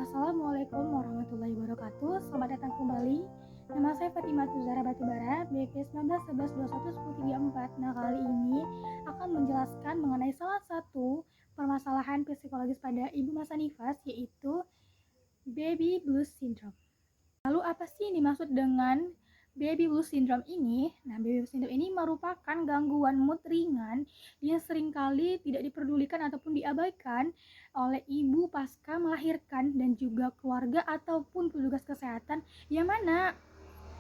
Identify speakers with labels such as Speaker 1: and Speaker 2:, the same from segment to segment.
Speaker 1: Assalamualaikum warahmatullahi wabarakatuh. Selamat datang kembali. Nama saya Fatimah Tuzara Batubara, BP 1911211034. Nah, kali ini akan menjelaskan mengenai salah satu permasalahan psikologis pada ibu masa nifas, yaitu baby blues syndrome. Lalu apa sih yang dimaksud dengan baby blues syndrome ini? Nah, baby blues syndrome ini merupakan gangguan mood ringan yang seringkali tidak diperdulikan ataupun diabaikan oleh ibu pasca melahirkan dan juga keluarga ataupun petugas kesehatan, yang mana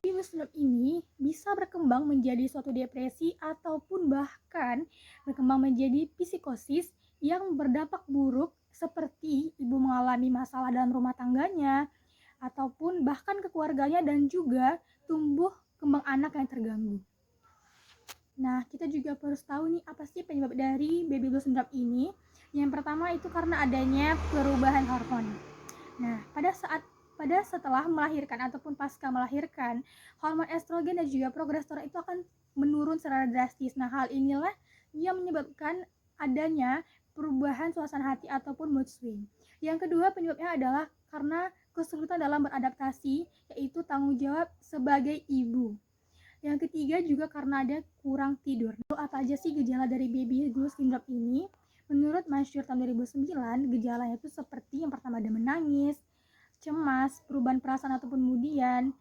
Speaker 1: baby blues syndrome ini bisa berkembang menjadi suatu depresi ataupun bahkan berkembang menjadi psikosis yang berdampak buruk, seperti ibu mengalami masalah dalam rumah tangganya ataupun bahkan ke keluarganya dan juga tumbuh kembang anak yang terganggu. Nah, kita juga harus tahu nih apa sih penyebab dari baby blues syndrome ini. Yang pertama itu karena adanya perubahan hormon. Nah, pada setelah melahirkan ataupun pasca melahirkan, hormon estrogen dan juga progesteron itu akan menurun secara drastis. Nah, hal inilah yang menyebabkan adanya perubahan suasana hati ataupun mood swing. Yang kedua penyebabnya adalah karena kesulitan dalam beradaptasi, yaitu tanggung jawab sebagai ibu. Yang ketiga juga karena ada kurang tidur. Lalu apa aja sih gejala dari baby blues syndrome ini? Menurut Masyur tahun 2009, gejalanya itu seperti yang pertama ada menangis, cemas, perubahan perasaan ataupun kemudian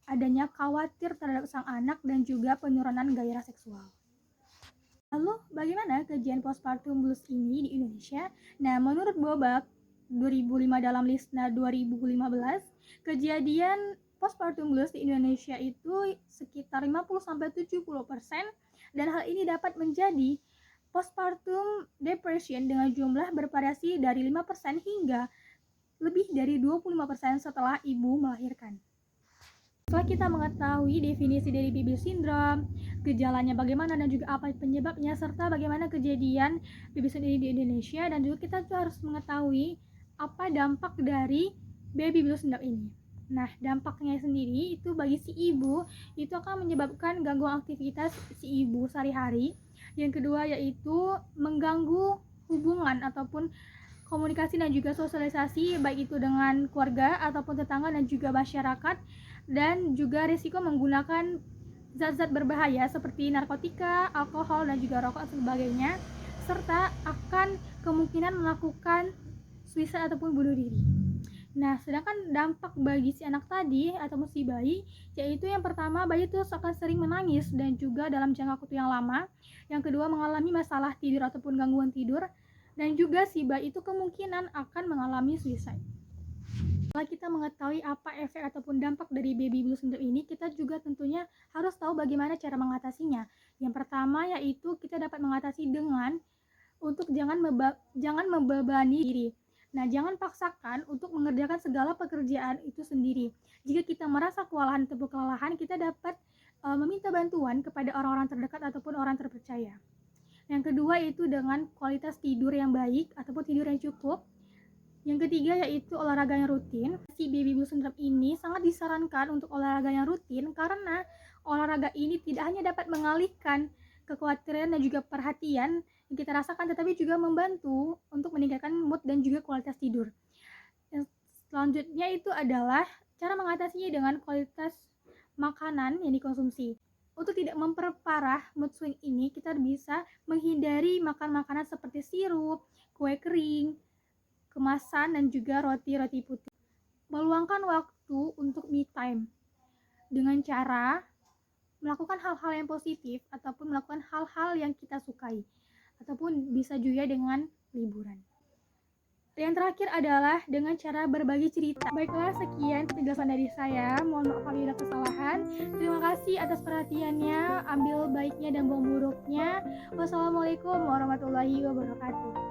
Speaker 1: adanya khawatir terhadap sang anak dan juga penurunan gairah seksual. Lalu bagaimana kejadian postpartum blues ini di Indonesia? Nah, menurut Bobak 2005 dalam Lisna 2015, kejadian postpartum blues di Indonesia itu sekitar 50-70%, dan hal ini dapat menjadi postpartum depression dengan jumlah bervariasi dari 5% hingga lebih dari 25% setelah ibu melahirkan. Setelah kita mengetahui definisi dari baby blues syndrome, gejalanya bagaimana dan juga apa penyebabnya, serta bagaimana kejadian baby blues ini di Indonesia, dan juga kita juga harus mengetahui apa dampak dari baby blues syndrome ini. Nah, dampaknya sendiri itu bagi si ibu itu akan menyebabkan gangguan aktivitas si ibu sehari-hari. Yang kedua yaitu mengganggu hubungan ataupun komunikasi dan juga sosialisasi, baik itu dengan keluarga ataupun tetangga dan juga masyarakat, dan juga risiko menggunakan zat-zat berbahaya seperti narkotika, alkohol, dan juga rokok dan sebagainya, serta akan kemungkinan melakukan suicide ataupun bunuh diri. Nah, sedangkan dampak bagi si anak tadi ataupun si bayi, yaitu yang pertama, bayi itu akan sering menangis dan juga dalam jangka waktu yang lama. Yang kedua, mengalami masalah tidur ataupun gangguan tidur, dan juga si bayi itu kemungkinan akan mengalami suicide. Setelah kita mengetahui apa efek ataupun dampak dari baby blues syndrome ini, kita juga tentunya harus tahu bagaimana cara mengatasinya. Yang pertama yaitu kita dapat mengatasi dengan untuk jangan membebani diri. Nah, jangan paksakan untuk mengerjakan segala pekerjaan itu sendiri. Jika kita merasa kewalahan ataupun kelelahan, kita dapat meminta bantuan kepada orang-orang terdekat ataupun orang terpercaya. Yang kedua yaitu dengan kualitas tidur yang baik ataupun tidur yang cukup. Yang ketiga yaitu olahraga yang rutin. Si baby blues syndrome ini sangat disarankan untuk olahraga yang rutin karena olahraga ini tidak hanya dapat mengalihkan kekhawatiran dan juga perhatian yang kita rasakan, tetapi juga membantu untuk meningkatkan mood dan juga kualitas tidur. Yang selanjutnya itu adalah cara mengatasinya dengan kualitas makanan yang dikonsumsi. Untuk tidak memperparah mood swing ini, kita bisa menghindari makan makanan seperti sirup, kue kering, kemasan, dan juga roti-roti putih. Meluangkan waktu untuk me time dengan cara melakukan hal-hal yang positif ataupun melakukan hal-hal yang kita sukai, ataupun bisa juga dengan liburan. Yang terakhir adalah dengan cara berbagi cerita. Baiklah, sekian penjelasan dari saya. Mohon maaf apabila ada kesalahan. Terima kasih atas perhatiannya. Ambil baiknya dan buang buruknya. Wassalamualaikum warahmatullahi wabarakatuh.